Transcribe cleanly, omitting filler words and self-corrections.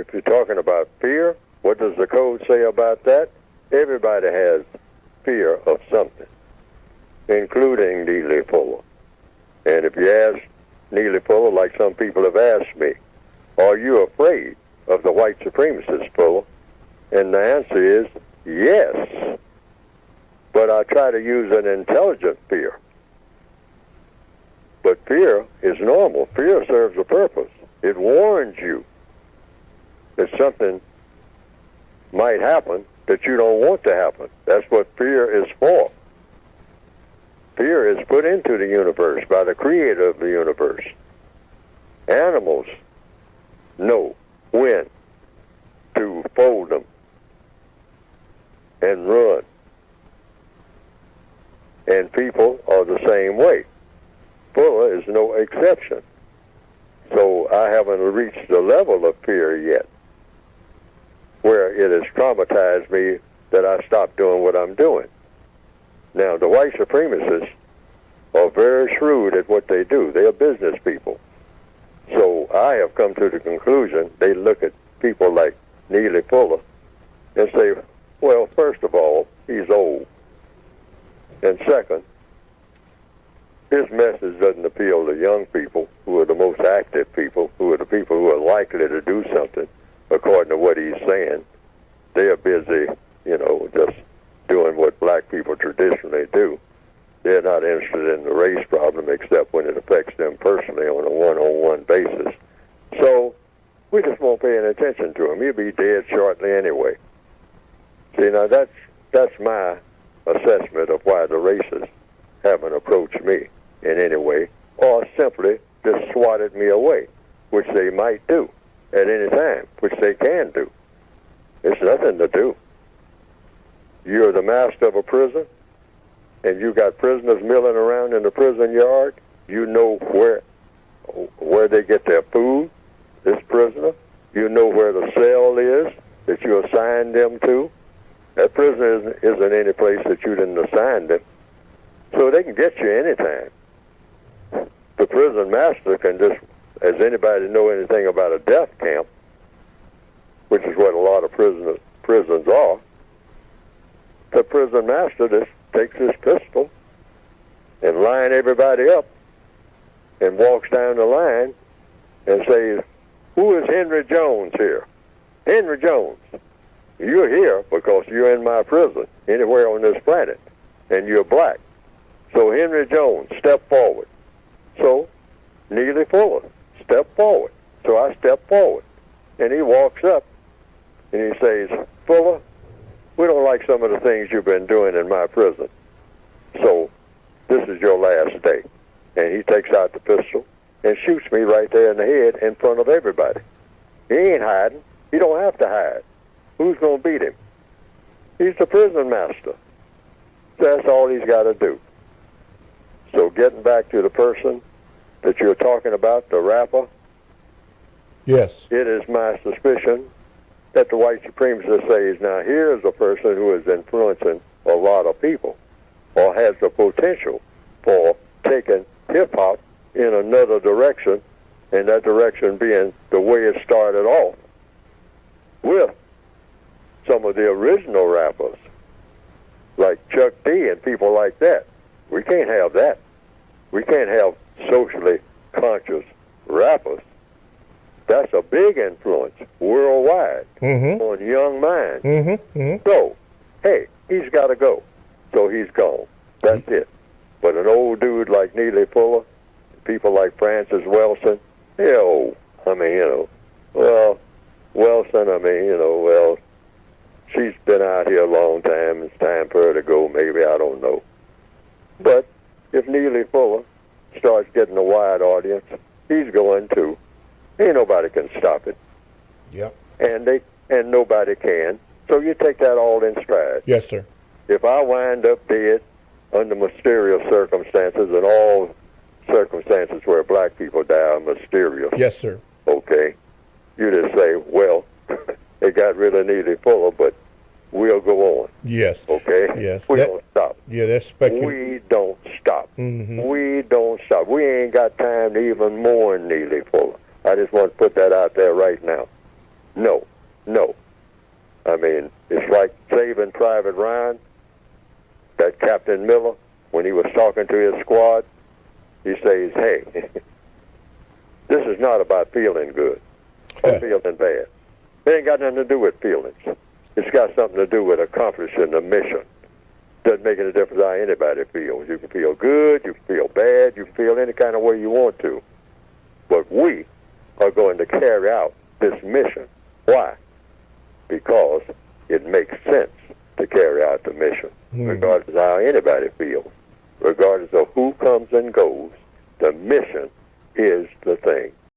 if you're talking about fear, what does the code say about that? Everybody has fear of something, including Neely Fuller. And if you ask Neely Fuller, like some people have asked me, are you afraid of the white supremacists, Fuller? And the answer is yes. But I try to use an intelligent fear. But fear is normal. Fear serves a purpose. It warns you that something might happen that you don't want to happen. That's what fear is for. Fear is put into the universe by the creator of the universe. Animals know when to fold them and run. And people are the same way. Fuller is no exception. So I haven't reached the level of fear yet where it has traumatized me that I stopped doing what I'm doing. Now, the white supremacists are very shrewd at what they do. They are business people. So I have come to the conclusion they look at people like Neely Fuller and say, well, first of all, he's old. And second, his message doesn't appeal to young people who are the most active people, who are the people who are likely to do something according to what he's saying. They are busy, just doing what black people traditionally do. They're not interested in the race problem except when it affects them personally on a one-on-one basis. So we just won't pay any attention to him. He'll be dead shortly anyway. See, now that's my assessment of why the racists haven't approached me in any way, or simply just swatted me away, which they might do at any time, which they can do. It's nothing to do. You're the master of a prison, and you got prisoners milling around in the prison yard. You know where they get their food, this prisoner. You know where the cell is that you assigned them to. That prison isn't any place that you didn't assign them. So they can get you anytime. The prison master can just, as anybody know anything about a death camp, which is what a lot of prisons are, the prison master just takes his pistol and line everybody up and walks down the line and says, who is Henry Jones here? Henry Jones. You're here because you're in my prison anywhere on this planet, and you're black. So Henry Jones, step forward. So Neely Fuller, step forward. So I step forward. And he walks up and he says, Fuller, we don't like some of the things you've been doing in my prison. So this is your last day. And he takes out the pistol and shoots me right there in the head in front of everybody. He ain't hiding. He don't have to hide. Who's going to beat him? He's the prison master. That's all he's got to do. So getting back to the person that you're talking about, the rapper. Yes. It is my suspicion that the white supremacist says, now here's a person who is influencing a lot of people or has the potential for taking hip-hop in another direction, and that direction being the way it started off with some of the original rappers like Chuck D and people like that. We can't have that. We can't have socially conscious rappers. That's a big influence worldwide on young minds. So, hey, he's got to go. So he's gone. That's it. But an old dude like Neely Fuller, people like Frances Wilson, Wilson, she's been out here a long time. It's time for her to go, maybe. I don't know. But if Neely Fuller starts getting a wide audience, he's going too. Ain't nobody can stop it. Yep. And nobody can. So you take that all in stride. Yes, sir. If I wind up dead under mysterious circumstances, and all circumstances where black people die are mysterious. Yes, sir. Okay. You just say, well, they got rid of Neely Fuller, but we'll go on. Yes. Okay? Yes. We don't stop. Yeah, that's speculative. We don't stop. We don't stop. We ain't got time to even mourn Neely Fuller. I just want to put that out there right now. No. Private Ryan, that Captain Miller, when he was talking to his squad, he says, hey, this is not about feeling good or feeling bad. It ain't got nothing to do with feelings. It's got something to do with accomplishing the mission. Doesn't make any difference how anybody feels. You can feel good, you can feel bad, you can feel any kind of way you want to. But we are going to carry out this mission. Why? Because it makes sense to carry out the mission, regardless of how anybody feels. Regardless of who comes and goes, the mission is the thing.